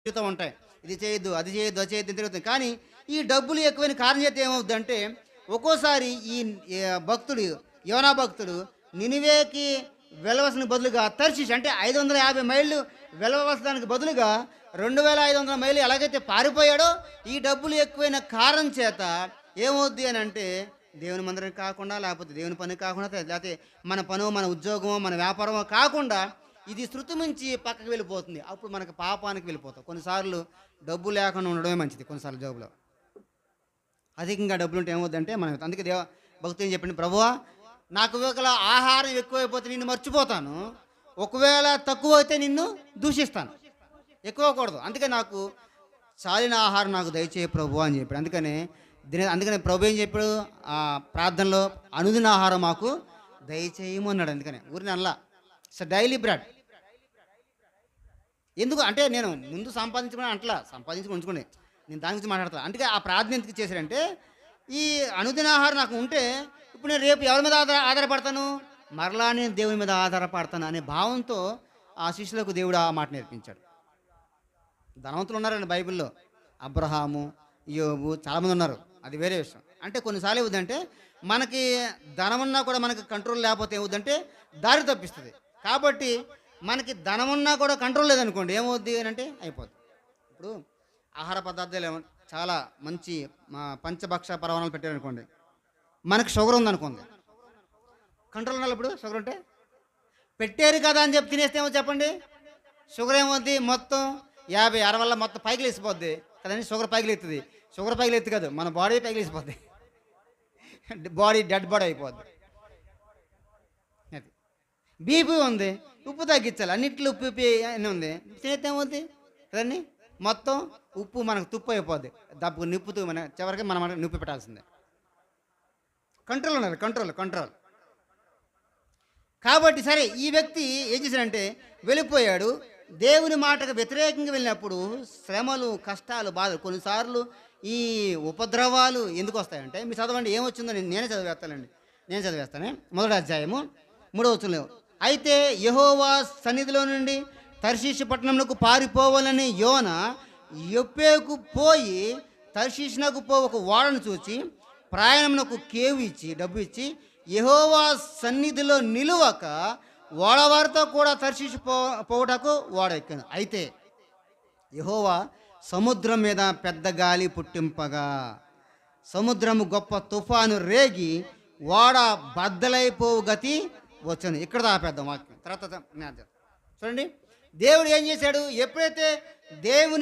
తిరుగుతూ ఉంటాయి. ఇది చేయొద్దు, అది చేయొద్దు, అది చేయొద్దు అని తిరుగుతుంది. కానీ ఈ డబ్బులు ఎక్కువైన కారణం చేత ఏమవుద్దంటే, ఒక్కోసారి ఈ భక్తుడు, యోనా భక్తుడు నినివేకి వెళ్ళవలసిన బదులుగా తర్షీషు అంటే 550 మైళ్ళు వెళ్ళవలసడానికి బదులుగా 2500 మైళ్ళు ఎలాగైతే పారిపోయాడో, ఈ డబ్బులు ఎక్కువైన కారణం చేత ఏమవుద్ది అని అంటే, దేవుని మందిరం కాకుండా, లేకపోతే దేవుని పని కాకుండా, లేకపోతే మన పనో, మన ఉద్యోగమో, మన వ్యాపారమో కాకుండా ఇది శృతి మించి పక్కకి వెళ్ళిపోతుంది. అప్పుడు మనకు పాపానికి వెళ్ళిపోతాం. కొన్నిసార్లు డబ్బు లేకుండా ఉండడమే మంచిది. కొన్నిసార్లు జోబులో అధికంగా డబ్బులుంటే ఏమవుద్దంటే మనం అందుకే భక్తులు ఏం చెప్పండి, ప్రభువా నాకు ఒకవేళ ఆహారం ఎక్కువైపోతే నిన్ను మర్చిపోతాను, ఒకవేళ తక్కువ అయితే నిన్ను దూషిస్తాను, ఎక్కువకూడదు. అందుకే నాకు చాలిన ఆహారం నాకు దయచేయ ప్రభు అని చెప్పాడు. అందుకనే ప్రభు ఏం చెప్పాడు ఆ ప్రార్థనలో, అనుదిన ఆహారం మాకు దయచేయము అన్నాడు. అందుకనే ఊరిని అల్లా డైలీ బ్రెడ్. ఎందుకు అంటే నేను ముందు సంపాదించుకుని అంటలా, సంపాదించుకుని ఉంచుకోండి, నేను దాని గురించి మాట్లాడతాను. అందుకే ఆ ప్రార్థన ఎందుకు చేశారంటే, ఈ అనుదిన ఆహారం నాకు ఉంటే ఇప్పుడు నేను రేపు ఎవరి మీద ఆధారపడతాను, మరలా నేను దేవుని మీద ఆధారపడతాను అనే భావంతో ఆ శిష్యులకు దేవుడు ఆ మాట నేర్పించాడు. ధనవంతులు ఉన్నారండి బైబిల్లో, అబ్రహాము, యోబు, చాలామంది ఉన్నారు, అది వేరే విషయం. అంటే కొన్నిసార్లు ఏవుద్దంటే మనకి ధనమున్నా కూడా మనకి కంట్రోల్ లేకపోతే ఏమవుద్దంటే దారి తప్పిస్తుంది. కాబట్టి మనకి ధనమున్నా కూడా కంట్రోల్ లేదనుకోండి, ఏమవుద్ది అని అంటే అయిపోద్ది. ఇప్పుడు ఆహార పదార్థాలు చాలా మంచి పంచభక్ష పరమాణాలు పెట్టారనుకోండి, మనకు షుగర్ ఉందనుకోండి, కంట్రోల్ ఉండాలి. ఇప్పుడు షుగర్ ఉంటే పెట్టారు కదా అని చెప్పి తినేస్తే ఏమో చెప్పండి, షుగర్ ఏమవుద్ది మొత్తం 50-60 వల్ల మొత్తం పైకి లేచిపోద్ది కదండి. షుగర్ పైకి లేస్తుంది, షుగర్ పైకి లేస్తుంది కాదు, మన బాడీ పైకి లేచిపోద్ది, బాడీ డెడ్ బాడీ అయిపోద్ది. అది బీపీ ఉంది, ఉప్పు తగ్గించాలి, అన్నింటిలో ఉప్పు అన్నీ ఉంది, తినేస్తే ఏమవుద్ది కదండి, మొత్తం ఉప్పు మనకు తుప్పు అయిపోద్ది, దప్పు నిప్పుతూ మన చివరికి మనం నిప్పు పెట్టాల్సిందే. కంట్రోల్ ఉన్నారు, కంట్రోల్. కాబట్టి సరే, ఈ వ్యక్తి ఏం చేశాడంటే వెళ్ళిపోయాడు. దేవుని మాటకు వ్యతిరేకంగా వెళ్ళినప్పుడు శ్రమలు, కష్టాలు, బాధలు, కొన్నిసార్లు ఈ ఉపద్రవాలు ఎందుకు వస్తాయంటే, మీరు చదవండి ఏమొచ్చిందో నేనే చదివేస్తాను. 1వ అధ్యాయము 3వ వచనంలో, అయితే యెహోవా సన్నిధిలో నుండి తర్షీషు పట్టణంలోకి పారిపోవాలని యోనా యొప్పేకు పోయి తర్షీషునకు ఒక ఓడను చూచి ప్రయాణమునకు కేవు ఇచ్చి డబ్బు ఇచ్చి యెహోవా సన్నిధిలో నిలువక ఓడవారితో కూడా తర్షీషు పోవుటకు ఓడ ఎక్కాను. అయితే యెహోవా సముద్రం మీద పెద్ద గాలి పుట్టింపగా సముద్రము గొప్ప తుఫాను రేగి ఓడ బద్దలైపోవు గతి వచ్చాను. ఇక్కడ ఆపేద్దాం వాక్యం, తర్వాత చూడండి దేవుడు ఏం చేశాడు. ఎప్పుడైతే దేవుని